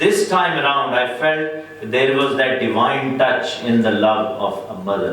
this time around I felt there was that divine touch in the love of a mother.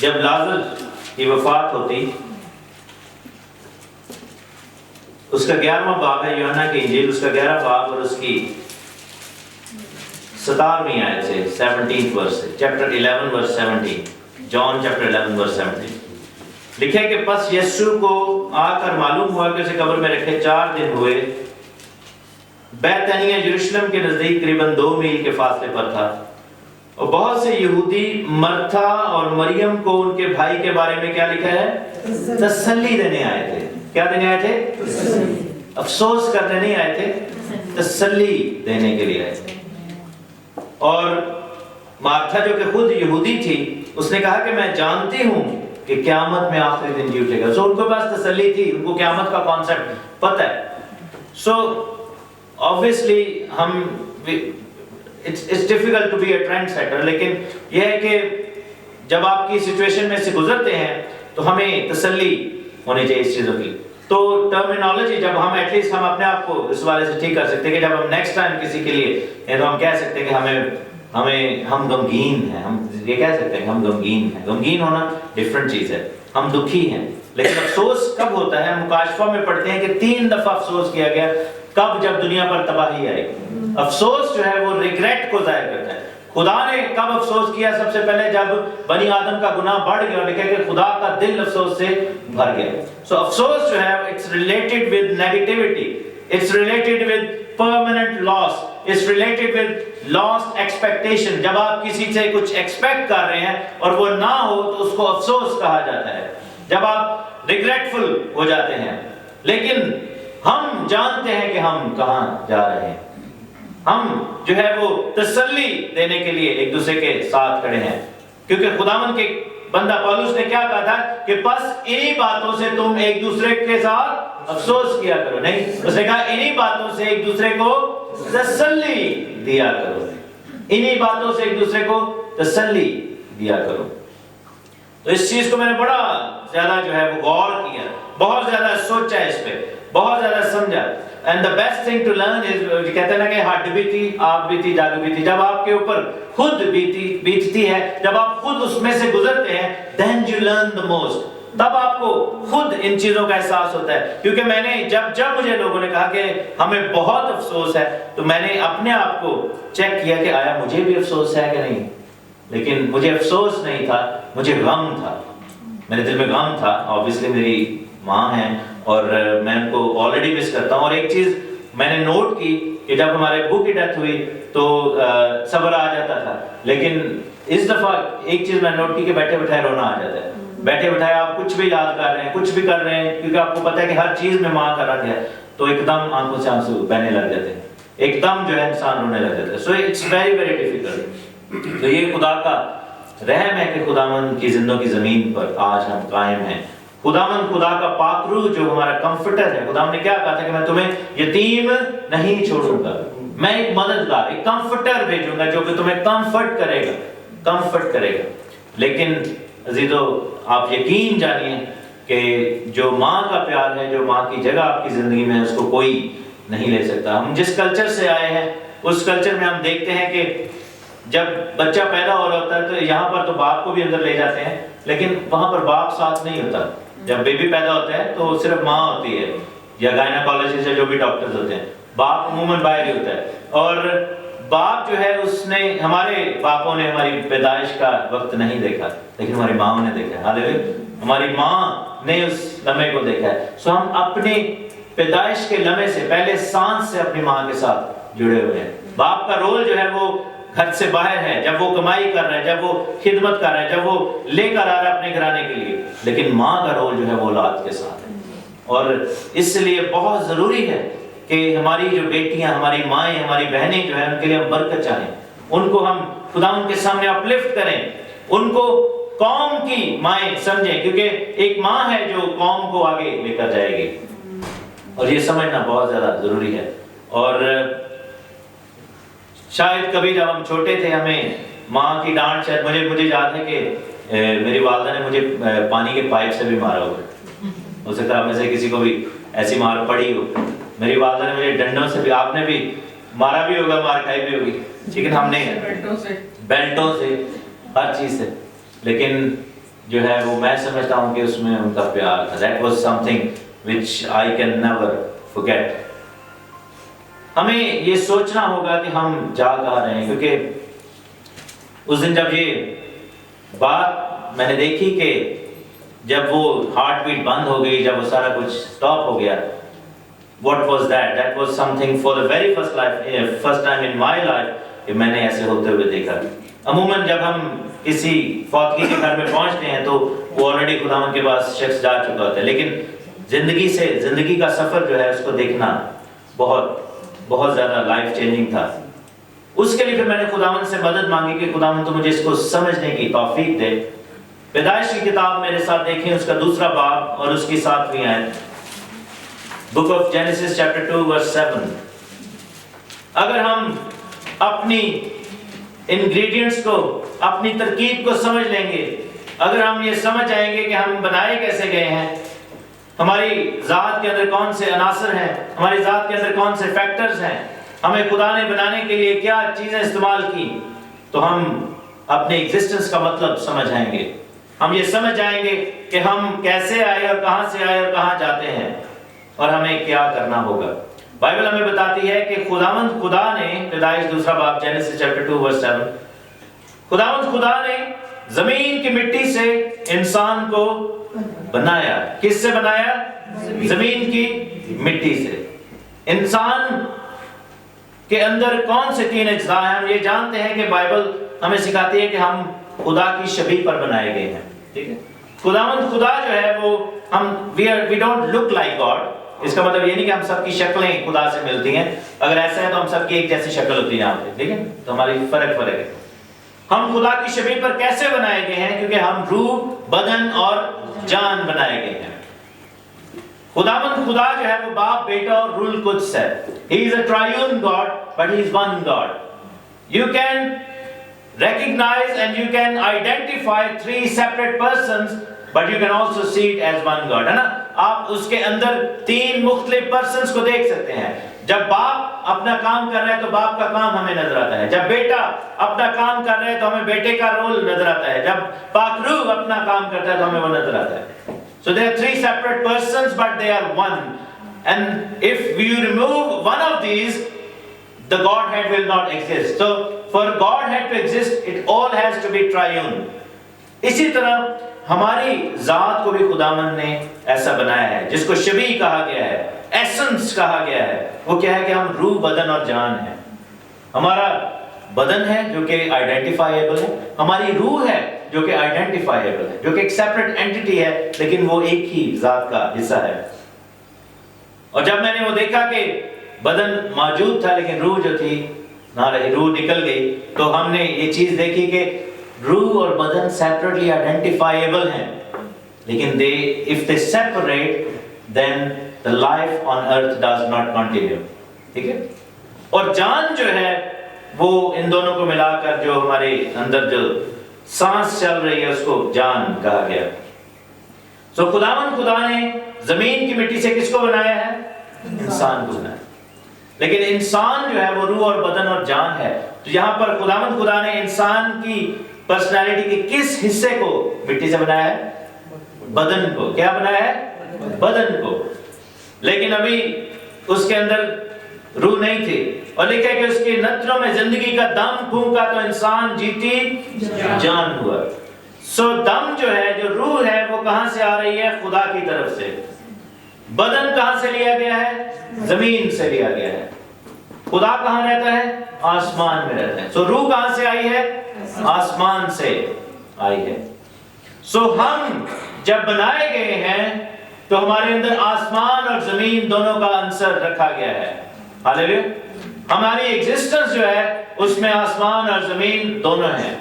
جب لازر کی وفات ہوتی، اس کا 11واں باب ہے یوحنا کی انجیل، اس کا 11 باب اور اس کی 17ویں آیت سے 17th ورس سے، چیپٹر 11 ورس 17، جان چیپٹر 11 ورس 17 لکھے کہ پس یسوع کو آ کر معلوم ہوا کہ اسے قبر میں رکھے 4 دن ہوئے۔ بیت عنیہ یروشلم کے نزدیک قریباً 2 میل کے فاصلے پر تھا، اور بہت سے یہودی مرتھا اور مریم کو ان کے بھائی کے بارے میں کیا لکھا ہے؟ تسلی دینے آئے تھے۔ کیا دینے آئے تھے؟ افسوس کرنے نہیں آئے تھے، تسلی دینے کے لیے آئے تھے۔ اور مارتھا جو کہ خود یہودی تھی، اس نے کہا کہ میں جانتی ہوں کہ قیامت میں آخری دن جی اٹھے گا۔ سو ان کے پاس تسلی تھی، ان کو قیامت کا کانسیپٹ پتہ ہے۔ سو obviously it's difficult to be a trend setter، لیکن یہ ہے کہ جب آپ کی سچویشن میں سے گزرتے ہیں تو ہمیں تسلی ہونی چاہیے اس چیزوں کی۔ تو ٹرمینالوجی جب ہم ایٹ لیسٹ ہم اپنے آپ کو اس والے سے ٹھیک کر سکتے ہیں کہ جب ہم نیکسٹ ٹائم کسی کے لیے تو ہم کہہ سکتے ہیں کہ ہم غمگین ہیں، ہم یہ کہہ سکتے ہیں کہ ہم غمگین ہیں۔ غمگین ہونا ڈفرنٹ چیز ہے، ہم دکھی ہیں۔ لیکن افسوس کب ہوتا ہے؟ ہم مکاشفہ میں پڑھتے ہیں کہ 3 دفعہ افسوس کیا گیا، کب؟ جب دنیا پر تباہی آئی۔ افسوس جو ہے وہ ریگریٹ کو ظاہر کرتا ہے۔ خدا نے کب افسوس کیا؟ سب سے پہلے جب بنی آدم کا گناہ بڑھ گیا، لکھا کہ خدا کا دل افسوس سے بھر گیا۔ سو افسوس جو ہے it's related with negativity, it's related with permanent loss, it's related with lost expectation. جب آپ کسی سے کچھ ایکسپیکٹ کر رہے ہیں اور وہ نہ ہو تو اس کو افسوس کہا جاتا ہے، جب آپ ریگریٹفل ہو جاتے ہیں۔ لیکن ہم جانتے ہیں کہ ہم کہاں جا رہے ہیں۔ ہم جو ہے وہ تسلی دینے کے لیے ایک دوسرے کے ساتھ کھڑے ہیں، کیونکہ خداوند کے بندہ پولس نے کیا کہا تھا کہ بس انہی باتوں سے تم ایک دوسرے کے ساتھ افسوس کیا کرو۔ نہیں، اس نے کہا انہی باتوں سے ایک دوسرے کو تسلی دیا کرو، انہی باتوں سے ایک دوسرے کو تسلی دیا کرو۔ تو اس چیز کو میں نے بڑا زیادہ جو ہے وہ غور کیا، بہت زیادہ سوچا اس پہ، بہت زیادہ سمجھا۔ And the best thing to learn is، کہتے ہیں نا کہ ہڈ بیتی، آپ بیتی، جاگ بیتی، جب آپ کے اوپر خود بیتتی ہے، جب آپ خود اس میں سے گزرتے ہیں، then you learn the most، تب آپ کو خود ان چیزوں کا احساس ہوتا ہے۔ کیونکہ میں نے جب مجھے لوگوں نے کہا کہ ہمیں بہت افسوس ہے، تو میں نے اپنے آپ کو چیک کیا کہ آیا مجھے بھی افسوس ہے کہ نہیں۔ لیکن مجھے افسوس نہیں تھا، مجھے غم تھا، میرے دل میں غم تھا۔ obviously میری ماں ہیں اور میں ان کو آلریڈی مس کرتا ہوں۔ اور ایک چیز میں نے نوٹ کی کہ جب ہمارے ابو کی ڈیتھ ہوئی تو صبر آ جاتا تھا، لیکن اس دفعہ ایک چیز میں نے نوٹ کی کہ بیٹھے بٹھائے رونا آ جاتا ہے۔ بیٹھے بٹھائے آپ کچھ بھی یاد کر رہے ہیں، کچھ بھی کر رہے ہیں، کیونکہ آپ کو پتہ ہے کہ ہر چیز میں ماں کا رنگ ہے، تو ایک دم آنکھوں سے آنسو بہنے لگ جاتے ہیں، ایک دم جو ہے انسان رونے لگ جاتا ہے۔ So it's very very difficult. تو یہ خدا کا رحم ہے کہ خداوند کی زندوں کی زمین پر آج ہم قائم ہیں۔ خداوند، خدا کا پاک روح جو ہمارا کمفرٹر ہے، خداوند نے کیا کہا تھا کہ میں تمہیں یتیم نہیں چھوڑوں گا، میں ایک مددگار، ایک کمفرٹر بھیجوں گا جو کہ تمہیں کمفرٹ کرے گا۔ لیکن عزیزو، آپ یقین جانیے کہ جو ماں کا پیار ہے، جو ماں کی جگہ آپ کی زندگی میں ہے، اس کو کوئی نہیں لے سکتا۔ ہم جس کلچر سے آئے ہیں، اس کلچر میں ہم دیکھتے ہیں کہ جب بچہ پیدا ہو رہا ہوتا ہے تو یہاں پر تو باپ کو بھی اندر لے جاتے ہیں، لیکن وہاں پر باپ ساتھ نہیں ہوتا۔ جب بیبی پیدا ہوتا ہے تو صرف ماں ہوتی ہے یا گائنیکالوجسٹ یا جو بھی ڈاکٹرز ہوتے ہیں، باپ عموماً باہر ہی ہوتا ہے۔ اور باپ جو ہے اس نے، ہمارے باپوں نے ہماری پیدائش کا وقت نہیں دیکھا، لیکن ہماری ماں نے دیکھا ہے۔ ہاللیلویا، ہماری ماں نے اس لمحے کو دیکھا ہے۔ سو ہم اپنی پیدائش کے لمحے سے پہلے سانس سے اپنی ماں کے ساتھ جڑے ہوئے ہیں۔ باپ کا رول جو ہے وہ گھر سے باہر ہے، جب وہ کمائی کر رہا ہے، جب وہ خدمت کر رہا ہے، جب وہ لے کر آ رہا ہے اپنے گھرانے کے لیے، لیکن ماں کا رول جو ہے وہ اولاد کے ساتھ ہے۔ اور اس لیے بہت ضروری ہے کہ ہماری جو بیٹیاں، ہماری مائیں، ہماری بہنیں جو ہیں، ان کے لیے ہم برکت چاہیں، ان کو ہم خدا ان کے سامنے اپلفٹ کریں، ان کو قوم کی مائیں سمجھیں، کیونکہ ایک ماں ہے جو قوم کو آگے لے کر جائے گی، اور یہ سمجھنا بہت زیادہ ضروری ہے۔ اور شاید کبھی جب ہم چھوٹے تھے ہمیں ماں کی ڈانٹ، شاید مجھے یاد ہے کہ میری والدہ نے مجھے پانی کے پائپ سے بھی مارا ہوا، ہو سکتا ہے آپ میں سے کسی کو بھی ایسی مار پڑی ہو۔ میری والدہ نے مجھے ڈنڈوں سے بھی، آپ نے بھی مارا بھی ہوگا، مار کھائی بھی ہوگی، لیکن ہم نے بیلٹوں سے، ہر چیز سے۔ لیکن جو ہے وہ میں سمجھتا ہوں کہ اس میں ان کا پیار تھا. That was something which I can never forget. ہمیں یہ سوچنا ہوگا کہ ہم جا کہاں رہے ہیں، کیونکہ اس دن جب یہ بات میں نے دیکھی کہ جب وہ ہارٹ بیٹ بند ہو گئی، جب وہ سارا کچھ سٹاپ ہو گیا، what was that? That was something for the very first time in my life کہ میں نے ایسے ہوتے ہوئے دیکھا. عموماً جب ہم کسی فوتگی کے گھر میں پہنچتے ہیں تو وہ آلریڈی خداوند کے پاس شخص جا چکا ہوتا ہے، لیکن زندگی کا سفر جو ہے اس کو دیکھنا بہت زیادہ لائف چینجنگ تھا. اس کے لیے پھر میں نے خداوند سے مدد مانگی کہ خداوند تو مجھے اس کو سمجھنے کی توفیق دے. پیدائش کی کتاب میرے ساتھ دیکھیں، اس کا 2 باب اور اس کی 7ویں آیت. بک آف جینیسس چیپٹر 2 ورس 7. اگر ہم اپنی انگریڈینٹس کو، اپنی ترکیب کو سمجھ لیں گے، اگر ہم یہ سمجھ آئیں گے کہ ہم بنائے کیسے گئے ہیں، ہماری ذات کے اندر کون سے عناصر ہیں، ہماری ذات کے اندر کون سے فیکٹرز ہیں، ہمیں خدا نے بنانے کے لیے کیا چیزیں استعمال کی، تو ہم اپنے ایگزسٹنس کا مطلب سمجھ آئیں گے. ہم یہ سمجھ جائیں گے کہ ہم کیسے آئے اور کہاں سے آئے اور کہاں جاتے ہیں اور ہمیں کیا کرنا ہوگا. بائبل ہمیں بتاتی ہے کہ خدا نے پیدائش 2 باب جینیسس چیپٹر 2 ورس 7، خدا نے زمین کی مٹی سے انسان کو بنایا. کس سے بنایا؟ زمین کی مٹی سے. انسان کے اندر کون سے 3 اجزاء ہیں؟ ہم یہ جانتے ہیں کہ بائبل ہمیں سکھاتی ہے کہ ہم خدا کی شبیہ پر بنائے گئے ہیں. ٹھیک ہے، خدا جو ہے وہ we don't look like God. اس کا مطلب یہ نہیں کہ ہم سب کی شکلیں خدا سے ملتی ہیں. اگر ایسا ہے تو ہم سب کی ایک جیسی شکل ہوتی ہے یہاں پہ. ٹھیک ہے، تو ہماری فرق ہے. ہم خدا کی شبیہ پر کیسے بنائے گئے ہیں؟ کیونکہ ہم روح، بدن اور جان بنائے گئے ہیں. خدا جو ہے وہ باپ، بیٹا اور روح القدس ہے. He is a triune God, but he is one God. You can recognize and you can identify 3 separate persons, but you can also see it as one God. ہے نا؟ آپ اس کے اندر 3 مختلف پرسنز کو دیکھ سکتے ہیں. جب باپ اپنا کام کر رہا ہے تو باپ کا کام ہمیں نظر آتا ہے. جب بیٹا اپنا کام کر رہا ہے تو ہمیں بیٹے کا رول نظر آتا ہے. جب پاک روح اپنا کام کرتا ہے تو ہمیں وہ نظر آتا ہے. So there are 3 separate persons, but they are one. And if you remove one of these, the Godhead will not exist. So for Godhead to exist, it all has to be triune. اسی طرح ہماری ذات کو بھی خداوند نے ایسا بنایا ہے جس کو شبیہ کہا گیا ہے، ایسنس کہا گیا ہے. وہ کیا ہے کہ ہم روح، بدن اور جان ہیں. ہمارا بدن ہے جو کہ آئیڈینٹیفائیبل ہے، ہماری روح ہے جو کہ آئیڈینٹیفائیبل ہے، جو کہ ایک سیپریٹ اینٹیٹی ہے لیکن وہ ایک ہی ذات کا حصہ ہے. اور جب میں نے وہ دیکھا کہ بدن موجود تھا لیکن روح جو تھی نہ رہی، روح نکل گئی، تو ہم نے یہ چیز دیکھی کہ روح اور بدن سیپریٹلی آئیڈینٹیفائیبل ہیں، لیکن if they separate then the life on earth does not continue. ٹھیک ہے. اور جان جو ہے وہ ان دونوں کو ملا کر جو ہمارے اندر جو سانس چل رہی ہے اس کو جان کہا گیا. سو خدا نے زمین کی مٹی سے کس کو بنایا ہے؟ انسان کو بنایا. لیکن انسان جو ہے وہ روح اور بدن اور جان ہے. تو یہاں پر خدا نے انسان کی پرسنالٹی کے کس حصے کو مٹی سے بنایا ہے؟ بدن کو. کیا بنایا ہے؟ بدن کو. لیکن ابھی اس کے اندر روح نہیں تھی، اور لکھا ہے کہ اس کی نتنوں میں زندگی کا دم پھونکا تو انسان جیتی جان ہوا. سو دم جو ہے، جو روح ہے، وہ کہاں سے آ رہی ہے؟ خدا کی طرف سے. بدن کہاں سے لیا گیا ہے؟ زمین سے لیا گیا ہے. خدا کہاں رہتا ہے؟ آسمان میں رہتا ہے. سو روح کہاں سے آئی ہے؟ آسمان سے آئی ہے. سو ہم جب بنائے گئے ہیں تو ہمارے اندر آسمان اور زمین دونوں کا عنصر رکھا گیا ہے. ہاللیلویا. ہماری ایگزسٹنس جو ہے اس میں آسمان اور زمین دونوں ہیں.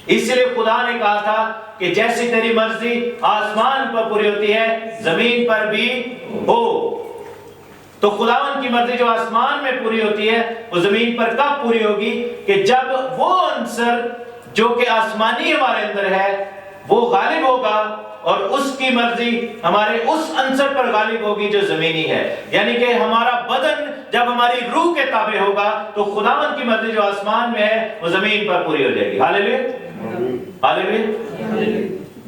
اس لیے خدا نے کہا تھا کہ جیسی تیری مرضی آسمان پر پوری ہوتی ہے زمین پر بھی ہو. تو خداوند کی مرضی جو آسمان میں پوری ہوتی ہے وہ زمین پر کب پوری ہوگی؟ کہ جب وہ عنصر جو کہ آسمانی ہمارے اندر ہے وہ غالب ہوگا اور اس کی مرضی ہمارے اس عنصر پر غالب ہوگی جو زمینی ہے. یعنی کہ ہمارا بدن جب ہماری روح کے تابع ہوگا تو خداوند کی مرضی جو آسمان میں ہے وہ زمین پر پوری ہو جائے گی. ہاللیلویا. ہاللیلویا.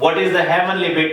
What is the heavenly bit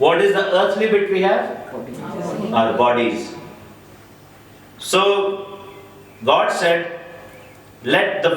What is the earthly bit we have? Our bodies. So God said, let the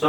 So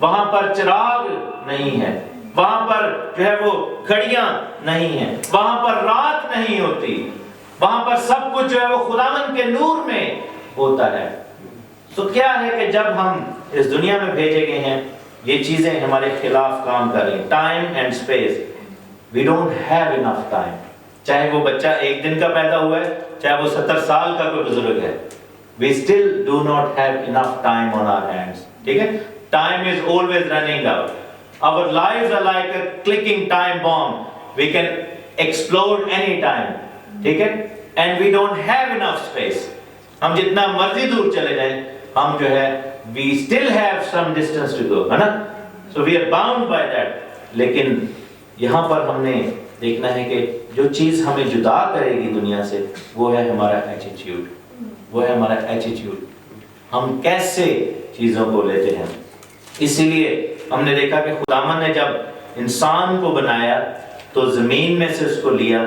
وہاں پر چراغ نہیں ہے، وہاں پر جو ہے وہ گھڑیاں نہیں ہیں، وہاں پر رات نہیں ہوتی، وہاں پر سب کچھ جو ہے وہ خداوند کے نور میں ہوتا ہے۔ تو کیا ہے کہ جب ہم اس دنیا میں بھیجے گئے ہیں یہ چیزیں ہمارے خلاف کام کر رہی ہیں۔ Time and space, we don't have enough time. چاہے وہ بچہ 1 دن کا پیدا ہوا ہے، چاہے وہ 70 سال کا کوئی بزرگ ہے، we still do not have enough time on our hands۔ ٹھیک ہے، time is always running out۔ Our lives are like a clicking time bomb، we can explode any time۔ ٹھیک ہے، and we don't have enough space۔ ہم جتنا مرضی دور چلے جائیں، ہم جو ہے we still have some distance to go، ہے نا؟ so we are bound by that۔ لیکن یہاں پر ہم نے دیکھنا ہے کہ جو چیز ہمیں جدا کرے گی دنیا سے وہ ہے ہمارا ایٹیٹیوڈ، وہ ہے ہمارا ایٹیٹیوڈ، ہم کیسے چیزوں کو لیتے ہیں۔ اسی لیے ہم نے دیکھا کہ خداوند نے جب انسان کو بنایا تو زمین میں سے اس کو لیا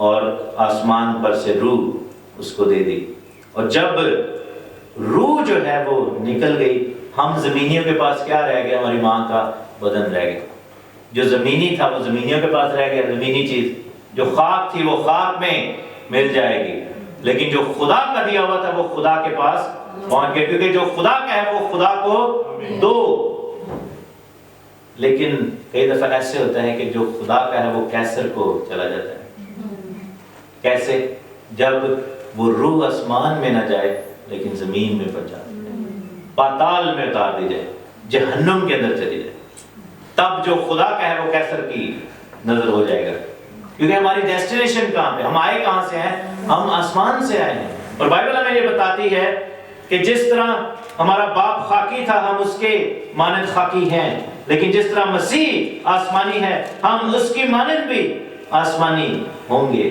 اور آسمان پر سے روح اس کو دے دی، اور جب روح جو ہے وہ نکل گئی، ہم زمینیوں کے پاس کیا رہ گیا؟ ہماری ماں کا بدن رہ گیا۔ جو زمینی تھا وہ زمینیوں کے پاس رہ گیا، زمینی چیز۔ جو خاک تھی وہ خاک میں مل جائے گی، لیکن جو خدا کا دیا ہوا تھا وہ خدا کے پاس پہنچ گیا، کیونکہ جو خدا کا ہے وہ خدا کو دو۔ لیکن کئی دفعہ ایسے ہوتا ہے کہ جو خدا کا ہے وہ کیسر کو چلا جاتا ہے۔ کیسے؟ جب وہ روح آسمان میں نہ جائے لیکن زمین میں پہنچا جائے، پاتال میں اتار دی جائے، جہنم کے اندر چلی جائے، تب جو خدا کا ہے وہ کیسر کی نظر ہو جائے گا۔ کیونکہ ہماری ڈیسٹینیشن کہاں پہ؟ ہم آئے کہاں سے ہیں؟ ہم آسمان سے آئے ہیں۔ اور بائبل ہمیں یہ بتاتی ہے کہ جس طرح ہمارا باپ خاکی تھا ہم اس کے مانند خاکی ہیں، لیکن جس طرح مسیح آسمانی ہے ہم اس کی مانند بھی آسمانی ہوں گے،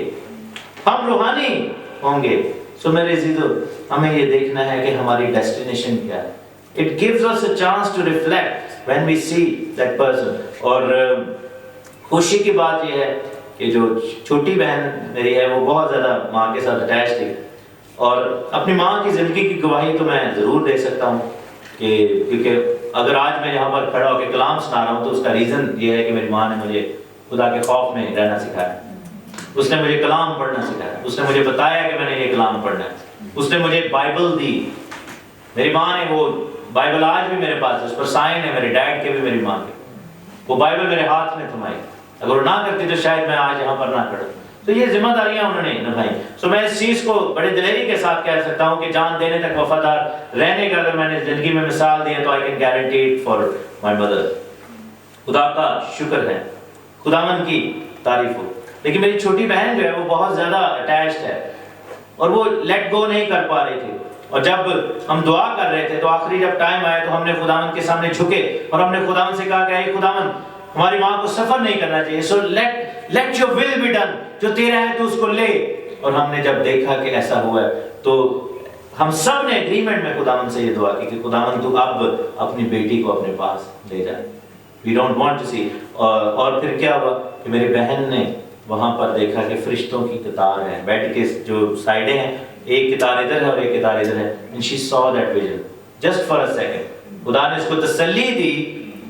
ہم روحانی ہوں گے۔ سو میرے عزیزو، ہمیں یہ دیکھنا ہے کہ ہماری ڈیسٹینیشن کیا ہے۔ It gives us a chance to reflect when we see that person۔ اور خوشی کی بات یہ ہے کہ جو چھوٹی بہن میری ہے وہ بہت زیادہ ماں کے ساتھ اٹیچ تھی، اور اپنی ماں کی زندگی کی گواہی تو میں ضرور دے سکتا ہوں کہ کیونکہ اگر آج میں یہاں پر کھڑا ہو کے کلام سنا رہا ہوں تو اس کا ریزن یہ ہے کہ میری ماں نے مجھے خدا کے خوف میں رہنا سکھایا، اس نے مجھے کلام پڑھنا سکھایا، اس نے مجھے بتایا کہ میں نے یہ کلام پڑھنا ہے، اس نے مجھے بائبل دی۔ میری ماں نے وہ بائبل آج بھی میرے پاس ہے، اس پر سائن ہے میرے ڈیڈ کے بھی میری ماں کے، وہ بائبل میرے ہاتھ میں تھمائی۔ اگر وہ نہ کرتی تو شاید میں آج یہاں پر نہ کھڑا۔ تو یہ ذمہ داریاں انہوں نے نبھائی۔ سو میں اس چیز کو بڑے دلیری کے ساتھ کہہ سکتا ہوں کہ جان دینے تک وفادار رہنے کا اگر میں نے زندگی میں مثال دی ہے تو I can guarantee it for my mother۔ خدا کا شکر ہے، خداوند کی تعریف ہو۔ لیکن میری چھوٹی بہن جو ہے وہ بہت زیادہ اٹیچڈ ہے اور وہ لیٹ گو نہیں کر پا رہی تھی، اور جب ہم دعا کر رہے تھے تو آخری جب ٹائم آیا تو ہم نے خداوند کے سامنے جھکے اور ہم نے خداوند سے کہا کہ اے خداوند، ہماری ماں کو سفر نہیں کرنا چاہیے، so let your will be done, جو تیرا ہے تو اس کو لے۔ اور ہم نے جب دیکھا کہ ایسا ہوا ہے تو ہم سب نے ایگریمنٹ میں خداوند سے یہ دعا کی کہ خداوند تو اب اپنی بیٹی کو اپنے پاس لے جائے، وی ڈونٹ وانٹ ٹو سی۔ اور پھر کیا ہوا کہ میری بہن نے وہاں پر دیکھا کہ فرشتوں کی قطار ہے، بیڈ کے جو سائڈیں ہیں، ایک قطار ادھر ہے اور ایک قطار ادھر ہے، and she saw that vision just for a second۔ خدا نے اس کو تسلی دی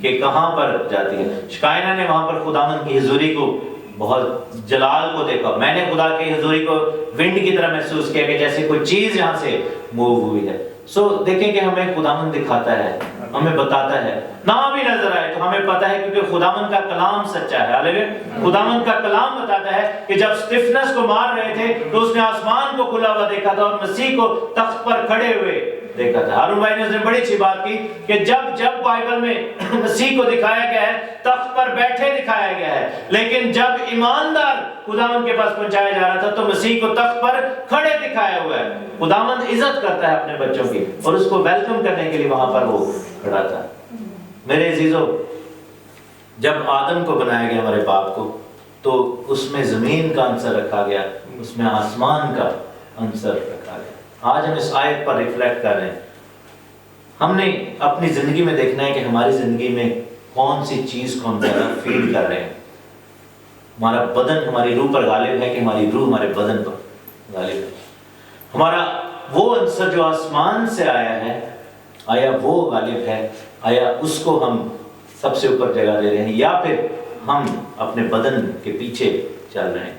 کہ کہاں پر جاتی ہے۔ شکائنہ نے وہاں پر خداوند کی حضوری کو، بہت جلال کو دیکھا۔ میں نے خدا کی حضوری کو ونڈ کی طرح محسوس کیا کہ جیسے کوئی چیز یہاں سے موو ہوئی ہے۔ سو دیکھیں کہ ہمیں خداوند دکھاتا ہے، ہمیں بتاتا ہے، نہ بھی نظر آئے تو ہمیں پتا ہے کیونکہ خداوند کا کلام سچا ہے۔ ہاللیلویا! خداوند کا کلام بتاتا ہے کہ جب اسٹیفنس کو مار رہے تھے تو اس نے آسمان کو کھلا ہوا دیکھا تھا اور مسیح کو تخت پر کھڑے ہوئے دیکھا تھا۔ ہارون بھائی نے اس نے بڑی اچھی بات کی کہ جب بائبل میں مسیح کو دکھایا گیا ہے تخت پر بیٹھے دکھایا گیا ہے، لیکن جب ایماندار خداوند کے پاس پہنچایا جا رہا تھا تو مسیح کو تخت پر کھڑے دکھایا ہوا ہے۔ خداوند عزت کرتا ہے اپنے بچوں کی اور اس کو ویلکم کرنے کے لیے وہاں پر وہ کھڑا تھا۔ میرے عزیزو، جب آدم کو بنایا گیا ہمارے باپ کو تو اس میں زمین کا عنصر رکھا گیا، اس میں آسمان کا عنصر رکھا گیا۔ آج ہم اس آیت پر ریفلیکٹ کر رہے ہیں۔ ہم نے اپنی زندگی میں دیکھنا ہے کہ ہماری زندگی میں کون سی چیز کو ہم زیادہ فیل کر رہے ہیں۔ ہمارا بدن ہماری روح پر غالب ہے کہ ہماری روح ہمارے بدن پر غالب ہے؟ ہمارا وہ عنصر جو آسمان سے آیا ہے، آیا وہ غالب ہے آیا اس کو ہم سب سے اوپر جگہ دے رہے ہیں یا پھر ہم اپنے بدن کے پیچھے چل رہے ہیں؟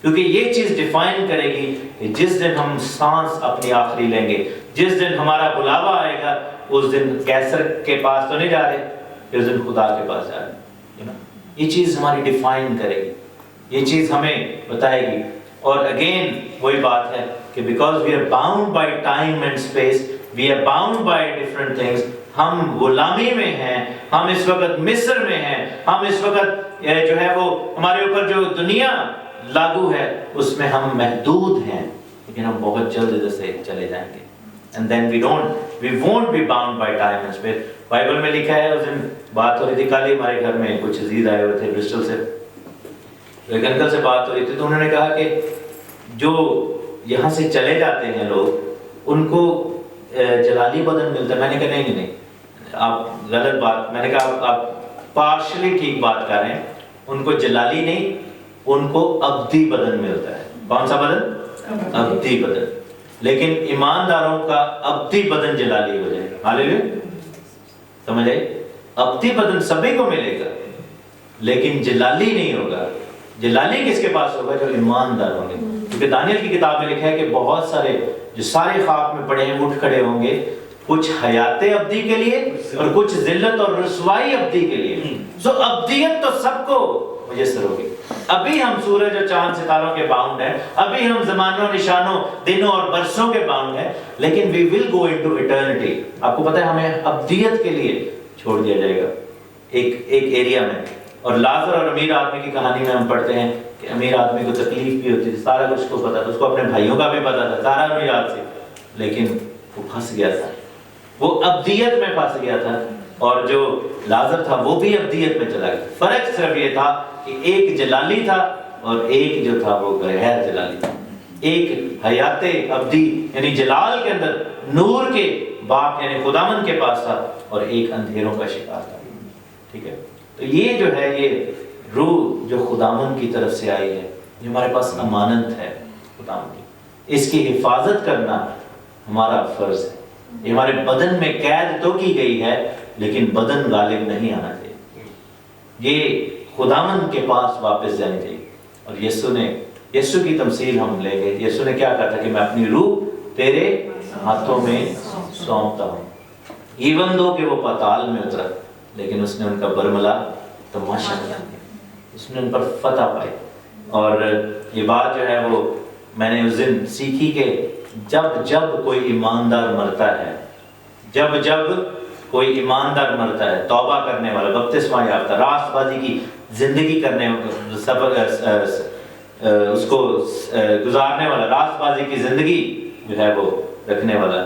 کیونکہ یہ چیز ڈیفائن کرے گی کہ جس دن ہم سانس اپنی آخری لیں گے، جس دن ہمارا بلاوا آئے گا، اس دن کیسر کے پاس تو نہیں جا رہے، اس دن خدا کے پاس جا رہے ہیں۔ یہ چیز ہماری ڈیفائن کرے گی، یہ چیز ہمیں بتائے گی۔ اور اگین وہی بات ہے کہ because we are bound by time and space, we are bound by different things, ہم غلامی میں ہیں، ہم اس وقت مصر میں ہیں، ہم اس وقت جو ہے وہ ہمارے اوپر جو دنیا لاگو ہے اس میں ہم محدود ہیں، لیکن ہم بہت جلد ادھر سے چلے جائیں گے۔ And then we won't be bound by time and space۔ Bible میں لکھا ہے، اس دن بات ہو رہی تھی، کل ہی ہمارے گھر میں کچھ عزیز آئے ہوئے تھے برسٹل سے، ایک انکل سے بات ہو رہی تھی تو انہوں نے کہا کہ جو یہاں سے چلے جاتے ہیں لوگ، ان کو جلالی بدن ملتا ہے۔ میں نے کہا نہیں، آپ غلط بات، میں نے کہا آپ پارشلی ٹھیک بات کر رہے ہیں، ان کو جلالی نہیں، ان کو ابدی بدن ملتا ہے۔ کون سا بدن؟ ابدی بدن۔ لیکن ایمانداروں کا ابدی بدن جلالی ہو جائے گا۔ ہاللیلویا، سمجھ آئی؟ ابدی بدن سبھی کو ملے گا لیکن جلالی نہیں ہوگا۔ جلالی کس کے پاس ہوگا؟ جو ایماندار ہوں گے۔ کیونکہ دانیل کی کتاب میں لکھا ہے کہ بہت سارے جو سارے خاک میں پڑے ہیں اٹھ کھڑے ہوں گے، کچھ حیات ابدی کے لیے اور کچھ ذلت اور رسوائی ابدی کے لیے۔ سو ابدیت تو سب کو میسر ہوگی۔ ابھی ہم سورج اور چاند ستاروں کے باؤنڈ ہیں، ابھی ہم زمانوں، نشانوں، دنوں اور برسوں کے باؤنڈ ہیں، لیکن we will go into eternity۔ آپ کو پتہ ہے ہمیں ابدیت کے لیے چھوڑ دیا جائے گا ایک ایریا میں۔ اور لازر اور امیر آدمی کی کہانی میں ہم پڑھتے ہیں کہ امیر آدمی کو تکلیف بھی ہوتی تھی، سارا کچھ کو پتا تھا، اس کو اپنے بھائیوں کا بھی پتا تھا، سارا امیر آدمی، لیکن وہ پھنس گیا تھا، وہ ابدیت میں پھنس گیا تھا۔ اور جو لازر تھا وہ بھی ابدیت میں چلا گیا۔ فرق صرف یہ تھا کہ ایک جلالی تھا اور ایک جو تھا وہ غیر جلالی تھا۔ ایک حیات ابدی یعنی جلال کے اندر نور کے باپ یعنی خداوند کے پاس تھا، اور ایک اندھیروں کا شکار تھا۔ ٹھیک ہے، تو یہ جو ہے یہ روح جو خداوند کی طرف سے آئی ہے، یہ ہمارے پاس امانت ہے خداوند کی، اس کی حفاظت کرنا ہمارا فرض ہے۔ یہ ہمارے بدن میں قید تو کی گئی ہے لیکن بدن غالب نہیں آنا چاہیے، یہ خداوند کے پاس واپس جانی چاہیے۔ اور یسوع کی تمثیل ہم لیں گے، یسوع نے کیا کہا تھا کہ میں اپنی روح تیرے ہاتھوں میں سونپتا ہوں۔ ایون دو کہ وہ پاتال میں اترا، لیکن اس نے ان کا برملا تماشا کیا، اس نے ان پر فتح پائی۔ اور یہ بات جو ہے وہ میں نے اس دن سیکھی کہ جب کوئی ایماندار مرتا ہے، جب کوئی ایماندار مرتا ہے، توبہ کرنے والا، بپتسمہ یافتہ، راست بازی کی زندگی کرنے اس کو گزارنے والا، راست بازی کی زندگی جو ہے وہ رکھنے والا،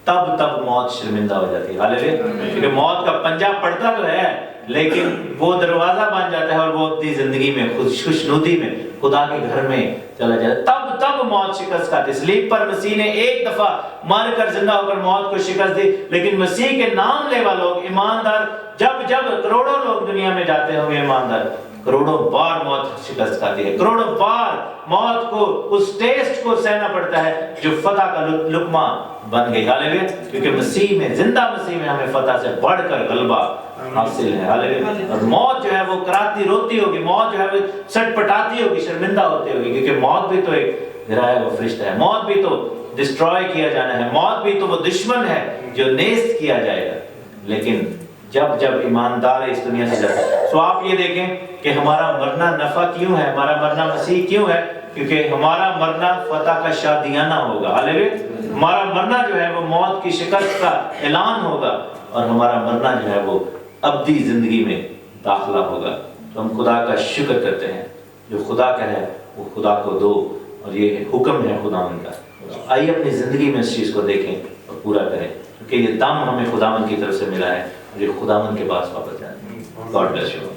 تب موت شرمندہ ہو جاتی ہے۔ ہاللیلویا، کیونکہ موت کا پنجہ پڑتا تو ہے لیکن وہ دروازہ بن جاتا ہے اور وہ اپنی زندگی میں خوشنودی میں خدا کے گھر میں چلا جاتا ہے۔ تب موت شکست کھاتی۔ سلیب پر مسیح نے ایک دفعہ مر کر زندہ ہو کر موت کو شکست دی، لیکن مسیح کے نام لیوا لوگ ایماندار جب کروڑوں لوگ دنیا میں جاتے ہوں گے ایماندار، کروڑوں بار موت شکست کھاتی ہے، کروڑوں بار موت کو اس ٹیسٹ کو سہنا پڑتا ہے جو فتح کا لقمہ بن گئی۔ ہاللیلویا، کیونکہ مسیح میں، زندہ مسیح میں ہمیں فتح سے بڑھ کر غلبہ حاصل ہے۔ ہاللیلویا، اور موت جو ہے وہ کراتی روتی ہوگی، موت جو ہے وہ سٹ پٹاتی ہوگی، شرمندہ ہوتی ہوگی، کیونکہ موت بھی تو ایک گرایا ہوا فرشتہ ہے، موت بھی تو ڈسٹروائے کیا جانا ہے، موت بھی تو وہ دشمن ہے جو نیست کیا جائے گا۔ لیکن جب ایماندار اس دنیا سے جاتا ہے، تو آپ یہ دیکھیں کہ ہمارا مرنا نفع کیوں ہے، ہمارا مرنا مسیح کیوں ہے؟ کیونکہ ہمارا مرنا فتح کا شادیانہ ہوگا۔ ہاللیلویا، ہمارا مرنا جو ہے وہ موت کی شکست کا اعلان ہوگا، اور ہمارا مرنا جو ہے وہ ابدی زندگی میں داخلہ ہوگا۔ تو ہم خدا کا شکر کرتے ہیں، جو خدا کا ہے وہ خدا کو دو، اور یہ حکم ہے خداوند کا۔ آئیے اپنی زندگی میں اس چیز کو دیکھیں اور پورا کریں، کیونکہ یہ دم ہمیں خداوند کی طرف سے ملا ہے، اور یہ خداوند کے پاس واپس جانا ہے۔ God bless you.